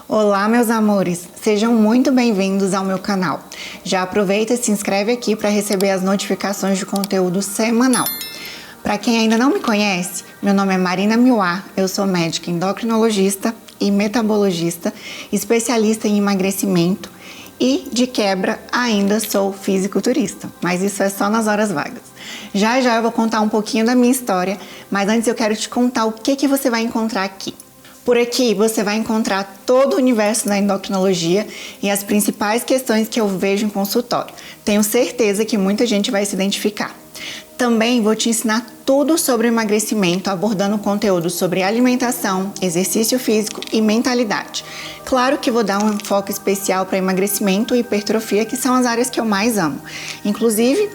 Olá, meus amores! Sejam muito bem-vindos ao meu canal. Já aproveita e se inscreve aqui para receber as notificações de conteúdo semanal. Para quem ainda não me conhece, meu nome é Marina Miuá, eu sou médica endocrinologista e metabologista, especialista em emagrecimento e, de quebra, ainda sou fisiculturista, mas isso é só nas horas vagas. Já eu vou contar um pouquinho da minha história, mas antes eu quero te contar o que você vai encontrar aqui. Por aqui você vai encontrar todo o universo da endocrinologia e as principais questões que eu vejo em consultório. Tenho certeza que muita gente vai se identificar. Também vou te ensinar tudo sobre emagrecimento, abordando conteúdo sobre alimentação, exercício físico e mentalidade. Claro que vou dar um foco especial para emagrecimento e hipertrofia, que são as áreas que eu mais amo. Inclusive,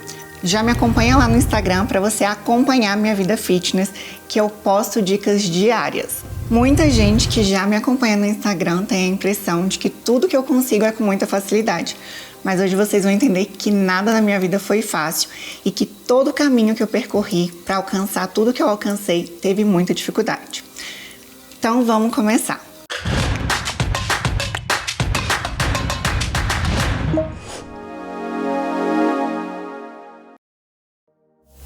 já me acompanha lá no Instagram para você acompanhar minha vida fitness, que eu posto dicas diárias. Muita gente que já me acompanha no Instagram tem a impressão de que tudo que eu consigo é com muita facilidade. Mas hoje vocês vão entender que nada na minha vida foi fácil e que todo o caminho que eu percorri para alcançar tudo que eu alcancei teve muita dificuldade. Então vamos começar.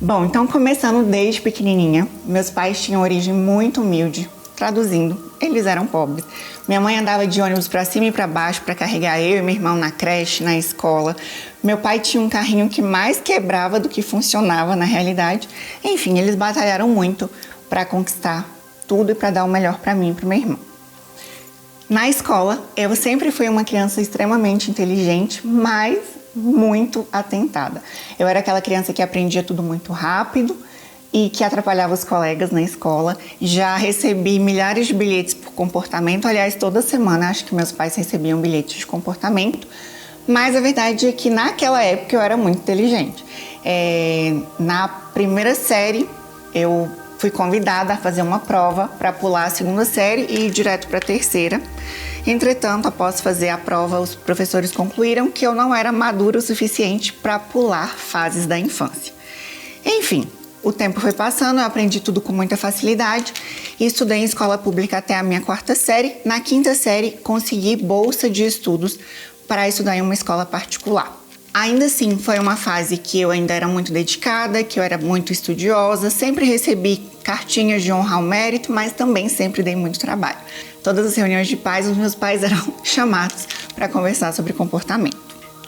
Bom, então começando desde pequenininha, meus pais tinham origem muito humilde. Traduzindo, eles eram pobres. Minha mãe andava de ônibus para cima e para baixo para carregar eu e meu irmão na creche, na escola. Meu pai tinha um carrinho que mais quebrava do que funcionava na realidade. Enfim, eles batalharam muito para conquistar tudo e para dar o melhor para mim e para meu irmão. Na escola, eu sempre fui uma criança extremamente inteligente, mas muito atentada. Eu era aquela criança que aprendia tudo muito rápido e que atrapalhava os colegas na escola. Já recebi milhares de bilhetes por comportamento. Aliás, toda semana acho que meus pais recebiam bilhetes de comportamento. Mas a verdade é que naquela época eu era muito inteligente. Na primeira série, eu fui convidada a fazer uma prova para pular a segunda série e ir direto para a terceira. Entretanto, após fazer a prova, os professores concluíram que eu não era madura o suficiente para pular fases da infância. Enfim, o tempo foi passando, eu aprendi tudo com muita facilidade e estudei em escola pública até a minha quarta série. Na quinta série, consegui bolsa de estudos para estudar em uma escola particular. Ainda assim, foi uma fase que eu ainda era muito dedicada, que eu era muito estudiosa, sempre recebi cartinhas de honra ao mérito, mas também sempre dei muito trabalho. Todas as reuniões de pais, os meus pais eram chamados para conversar sobre comportamento.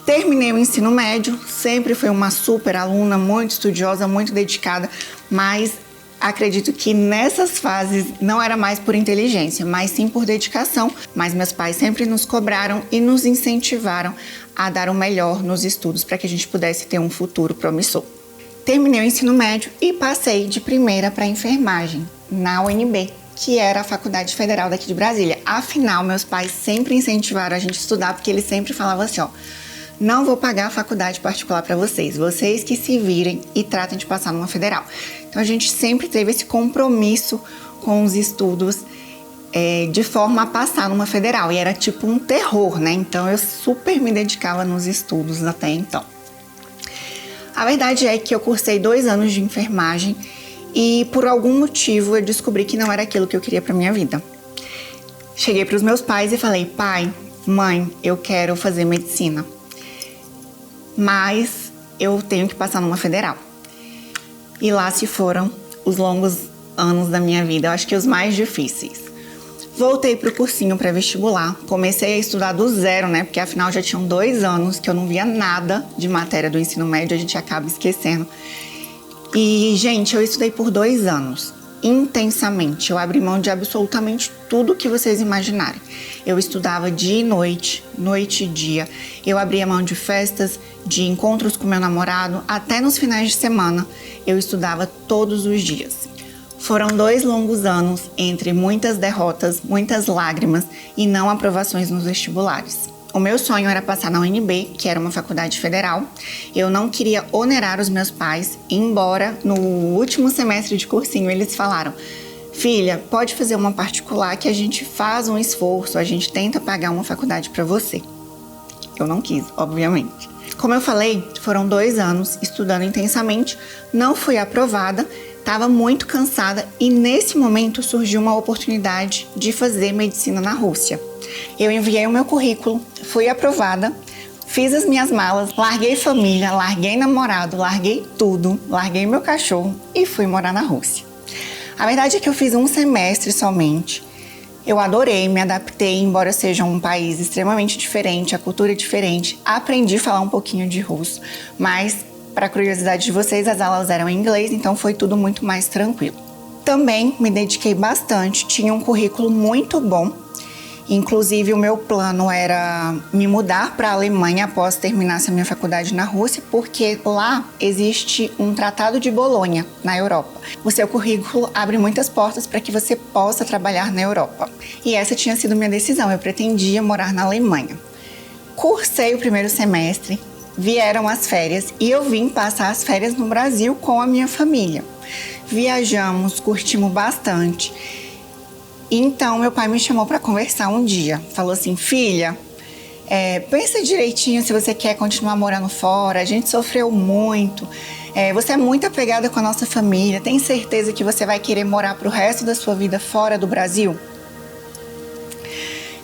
Terminei o ensino médio, sempre fui uma super aluna, muito estudiosa, muito dedicada, mas acredito que nessas fases não era mais por inteligência, mas sim por dedicação. Mas meus pais sempre nos cobraram e nos incentivaram a dar o melhor nos estudos para que a gente pudesse ter um futuro promissor. Terminei o ensino médio e passei de primeira para enfermagem na UNB, que era a Faculdade Federal daqui de Brasília. Afinal, meus pais sempre incentivaram a gente a estudar, porque eles sempre falavam assim, não vou pagar a faculdade particular para vocês que se virem e tratem de passar numa federal. Então a gente sempre teve esse compromisso com os estudos de forma a passar numa federal. E era tipo um terror, né? Então eu super me dedicava nos estudos até então. A verdade é que eu cursei 2 anos de enfermagem e por algum motivo eu descobri que não era aquilo que eu queria para minha vida. Cheguei para os meus pais e falei, pai, mãe, eu quero fazer medicina, mas eu tenho que passar numa federal. E lá se foram os longos anos da minha vida, eu acho que os mais difíceis. Voltei para o cursinho pré-vestibular, comecei a estudar do zero, né? Porque afinal já tinham 2 anos que eu não via nada de matéria do ensino médio, a gente acaba esquecendo. E, gente, eu estudei por 2 anos, intensamente. Eu abri mão de absolutamente tudo que vocês imaginarem. Eu estudava dia e noite, noite e dia. Eu abria mão de festas, de encontros com meu namorado. Até nos finais de semana, eu estudava todos os dias. Foram 2 longos anos entre muitas derrotas, muitas lágrimas e não aprovações nos vestibulares. O meu sonho era passar na UNB, que era uma faculdade federal. Eu não queria onerar os meus pais, embora no último semestre de cursinho eles falaram, filha, pode fazer uma particular que a gente faz um esforço, a gente tenta pagar uma faculdade para você. Eu não quis, obviamente. Como eu falei, foram 2 anos estudando intensamente, não fui aprovada, estava muito cansada e nesse momento surgiu uma oportunidade de fazer medicina na Rússia. Eu enviei o meu currículo, fui aprovada, fiz as minhas malas, larguei família, larguei namorado, larguei tudo, larguei meu cachorro e fui morar na Rússia. A verdade é que eu fiz um semestre somente. Eu adorei, me adaptei, embora seja um país extremamente diferente, a cultura é diferente. Aprendi a falar um pouquinho de russo, mas, para curiosidade de vocês, as aulas eram em inglês, então foi tudo muito mais tranquilo. Também me dediquei bastante, tinha um currículo muito bom. Inclusive, o meu plano era me mudar para a Alemanha após terminar a minha faculdade na Rússia, porque lá existe um Tratado de Bolonha, na Europa. O seu currículo abre muitas portas para que você possa trabalhar na Europa. E essa tinha sido minha decisão, eu pretendia morar na Alemanha. Cursei o primeiro semestre, vieram as férias e eu vim passar as férias no Brasil com a minha família. Viajamos, curtimos bastante. Então, meu pai me chamou para conversar um dia. Falou assim, filha, pensa direitinho se você quer continuar morando fora. A gente sofreu muito. Você é muito apegada com a nossa família. Tem certeza que você vai querer morar pro resto da sua vida fora do Brasil?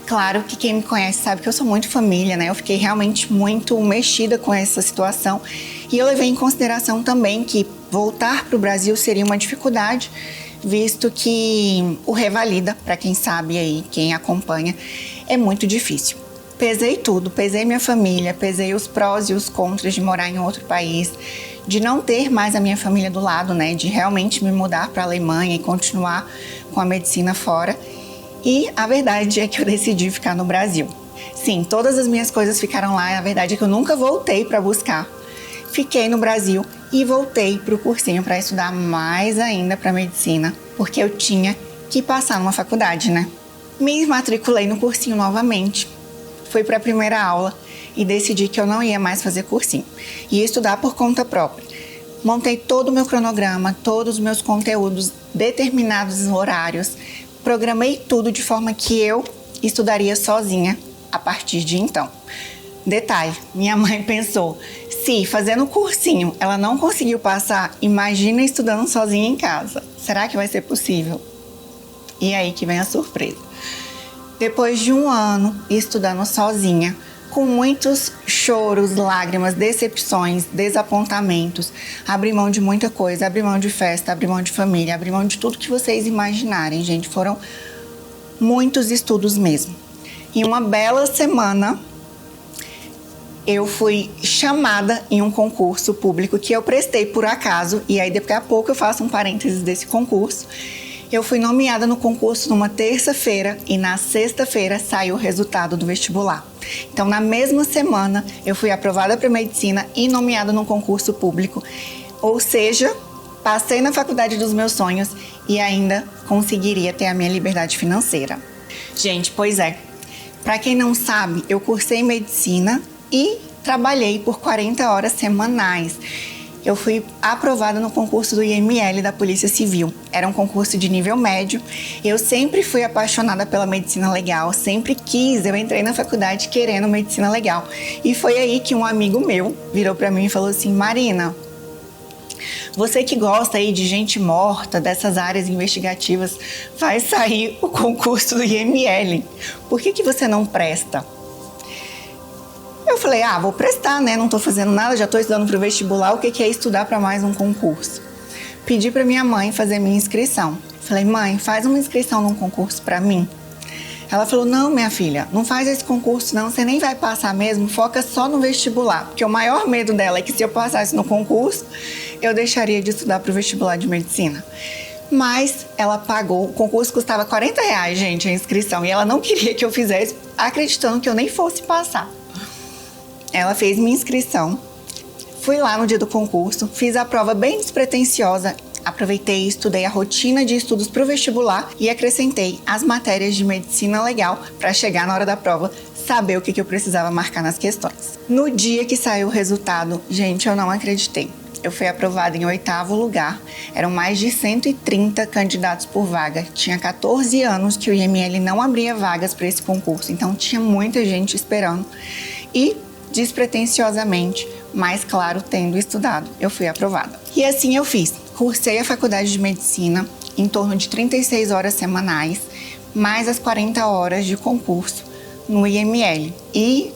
Claro que quem me conhece sabe que eu sou muito família, né? Eu fiquei realmente muito mexida com essa situação. E eu levei em consideração também que voltar pro Brasil seria uma dificuldade, visto que o revalida, para quem sabe aí, quem acompanha, é muito difícil. Pesei tudo, pesei minha família, pesei os prós e os contras de morar em outro país, de não ter mais a minha família do lado, né, de realmente me mudar para a Alemanha e continuar com a medicina fora. E a verdade é que eu decidi ficar no Brasil. Sim, todas as minhas coisas ficaram lá, a verdade é que eu nunca voltei para buscar. Fiquei no Brasil e voltei para o cursinho para estudar mais ainda para medicina, porque eu tinha que passar numa faculdade, né? Me matriculei no cursinho novamente, fui para a primeira aula e decidi que eu não ia mais fazer cursinho, ia estudar por conta própria. Montei todo o meu cronograma, todos os meus conteúdos, determinados horários, programei tudo de forma que eu estudaria sozinha a partir de então. Detalhe, minha mãe pensou, se fazendo cursinho ela não conseguiu passar, imagina estudando sozinha em casa. Será que vai ser possível? E aí que vem a surpresa. Depois de um ano estudando sozinha, com muitos choros, lágrimas, decepções, desapontamentos, abri mão de muita coisa, abri mão de festa, abri mão de família, abri mão de tudo que vocês imaginarem, gente. Foram muitos estudos mesmo. Em uma bela semana, eu fui chamada em um concurso público que eu prestei por acaso, e aí daqui a pouco eu faço um parênteses desse concurso. Eu fui nomeada no concurso numa terça-feira e na sexta-feira saiu o resultado do vestibular. Então, na mesma semana, eu fui aprovada para medicina e nomeada num concurso público. Ou seja, passei na faculdade dos meus sonhos e ainda conseguiria ter a minha liberdade financeira. Gente, pois é. Para quem não sabe, eu cursei medicina e trabalhei por 40 horas semanais. Eu fui aprovada no concurso do IML da Polícia Civil. Era um concurso de nível médio. Eu sempre fui apaixonada pela medicina legal, sempre quis. Eu entrei na faculdade querendo medicina legal. E foi aí que um amigo meu virou para mim e falou assim, Marina, você que gosta aí de gente morta, dessas áreas investigativas, vai sair o concurso do IML. Por que você não presta? Eu falei, vou prestar, né? Não tô fazendo nada, já tô estudando pro vestibular, o que é estudar para mais um concurso? Pedi pra minha mãe fazer minha inscrição. Falei, mãe, faz uma inscrição num concurso pra mim. Ela falou, não, minha filha, não faz esse concurso não, você nem vai passar mesmo, foca só no vestibular. Porque o maior medo dela é que se eu passasse no concurso, eu deixaria de estudar pro vestibular de medicina. Mas ela pagou, o concurso custava R$40, gente, a inscrição, e ela não queria que eu fizesse, acreditando que eu nem fosse passar. Ela fez minha inscrição, fui lá no dia do concurso, fiz a prova bem despretensiosa, aproveitei e estudei a rotina de estudos para o vestibular e acrescentei as matérias de medicina legal para chegar na hora da prova, saber o que eu precisava marcar nas questões. No dia que saiu o resultado, gente, eu não acreditei. Eu fui aprovada em 8º lugar, eram mais de 130 candidatos por vaga, tinha 14 anos que o IML não abria vagas para esse concurso, então tinha muita gente esperando e despretensiosamente, mas claro, tendo estudado, eu fui aprovada. E assim eu fiz. Cursei a faculdade de medicina em torno de 36 horas semanais, mais as 40 horas de concurso, no IML. E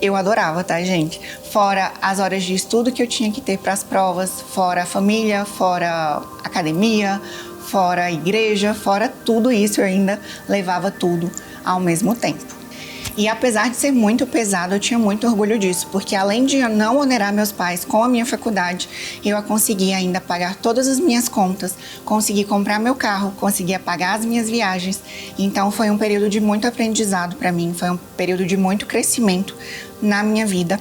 eu adorava, tá, gente? Fora as horas de estudo que eu tinha que ter para as provas, fora a família, fora academia, fora a igreja, fora tudo isso, eu ainda levava tudo ao mesmo tempo. E apesar de ser muito pesado, eu tinha muito orgulho disso, porque além de eu não onerar meus pais com a minha faculdade, eu consegui ainda pagar todas as minhas contas, consegui comprar meu carro, consegui pagar as minhas viagens. Então foi um período de muito aprendizado para mim, foi um período de muito crescimento na minha vida.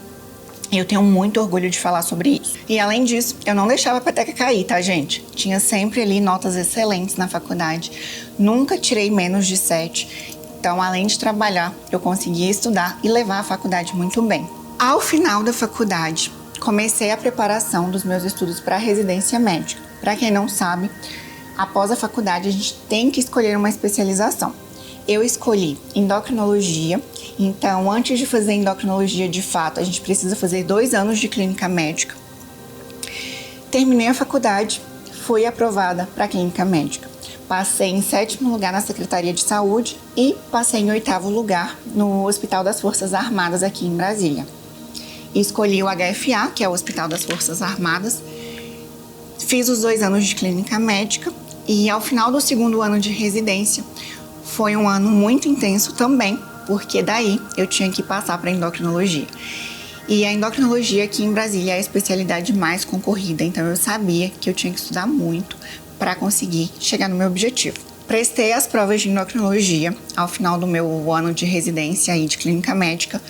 Eu tenho muito orgulho de falar sobre isso. E além disso, eu não deixava a peteca cair, tá, gente? Tinha sempre ali notas excelentes na faculdade, nunca tirei menos de 7. Então, além de trabalhar, eu conseguia estudar e levar a faculdade muito bem. Ao final da faculdade, comecei a preparação dos meus estudos para a residência médica. Para quem não sabe, após a faculdade, a gente tem que escolher uma especialização. Eu escolhi endocrinologia, então antes de fazer endocrinologia de fato, a gente precisa fazer 2 anos de clínica médica. Terminei a faculdade, fui aprovada para clínica médica. Passei em 7º lugar na Secretaria de Saúde e passei em 8º lugar no Hospital das Forças Armadas aqui em Brasília. Escolhi o HFA, que é o Hospital das Forças Armadas. Fiz os 2 anos de clínica médica e ao final do 2º ano de residência foi um ano muito intenso também, porque daí eu tinha que passar para endocrinologia. E a endocrinologia aqui em Brasília é a especialidade mais concorrida, então eu sabia que eu tinha que estudar muito para conseguir chegar no meu objetivo. Prestei as provas de endocrinologia ao final do meu ano de residência e de clínica médica.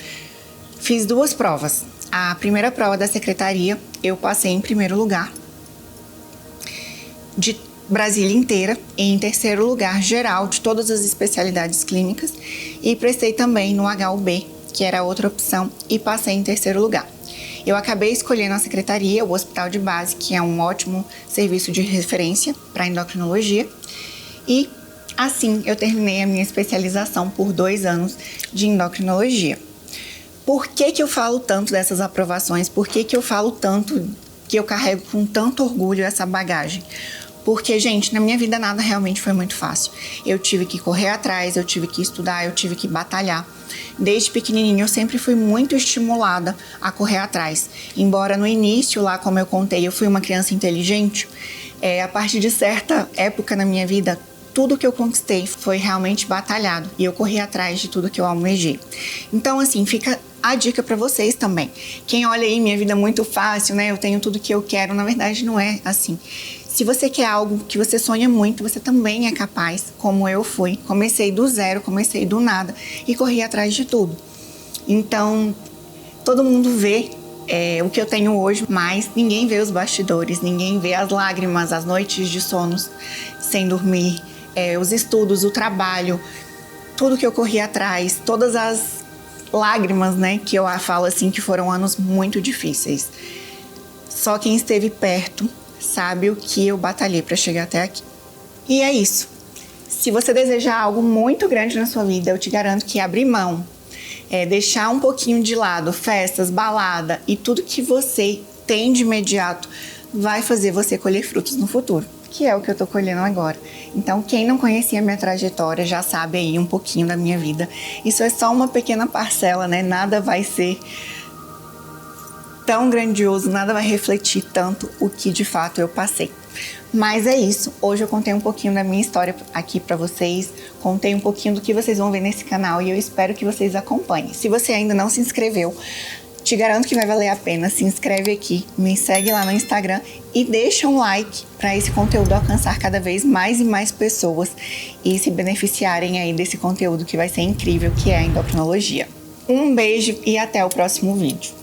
Fiz 2 provas. A primeira prova da secretaria eu passei em 1º lugar de Brasília inteira e em 3º lugar geral de todas as especialidades clínicas e prestei também no HUB, que era outra opção, e passei em 3º lugar. Eu acabei escolhendo a secretaria, o Hospital de Base, que é um ótimo serviço de referência para endocrinologia. E assim eu terminei a minha especialização por 2 anos de endocrinologia. Por que eu falo tanto dessas aprovações? Por que eu falo tanto, que eu carrego com tanto orgulho essa bagagem? Porque, gente, na minha vida nada realmente foi muito fácil. Eu tive que correr atrás, eu tive que estudar, eu tive que batalhar. Desde pequenininha eu sempre fui muito estimulada a correr atrás. Embora no início, lá como eu contei, eu fui uma criança inteligente, a partir de certa época na minha vida, tudo que eu conquistei foi realmente batalhado. E eu corri atrás de tudo que eu almejei. Então, assim, fica a dica para vocês também. Quem olha aí, minha vida é muito fácil, né? Eu tenho tudo que eu quero. Na verdade, não é assim. Se você quer algo que você sonha muito, você também é capaz, como eu fui. Comecei do zero, comecei do nada e corri atrás de tudo. Então, todo mundo vê o que eu tenho hoje, mas ninguém vê os bastidores, ninguém vê as lágrimas, as noites de sonos sem dormir, os estudos, o trabalho, tudo que eu corri atrás, todas as lágrimas, né, que eu falo assim, que foram anos muito difíceis. Só quem esteve perto sabe o que eu batalhei para chegar até aqui. E é isso. Se você desejar algo muito grande na sua vida, eu te garanto que abrir mão, deixar um pouquinho de lado festas, balada e tudo que você tem de imediato vai fazer você colher frutos no futuro, que é o que eu tô colhendo agora. Então, quem não conhecia a minha trajetória já sabe aí um pouquinho da minha vida. Isso é só uma pequena parcela, né? Nada vai ser tão grandioso, nada vai refletir tanto o que de fato eu passei. Mas é isso, hoje eu contei um pouquinho da minha história aqui pra vocês, contei um pouquinho do que vocês vão ver nesse canal e eu espero que vocês acompanhem. Se você ainda não se inscreveu, te garanto que vai valer a pena, se inscreve aqui, me segue lá no Instagram e deixa um like para esse conteúdo alcançar cada vez mais e mais pessoas e se beneficiarem aí desse conteúdo que vai ser incrível, que é a endocrinologia. Um beijo e até o próximo vídeo.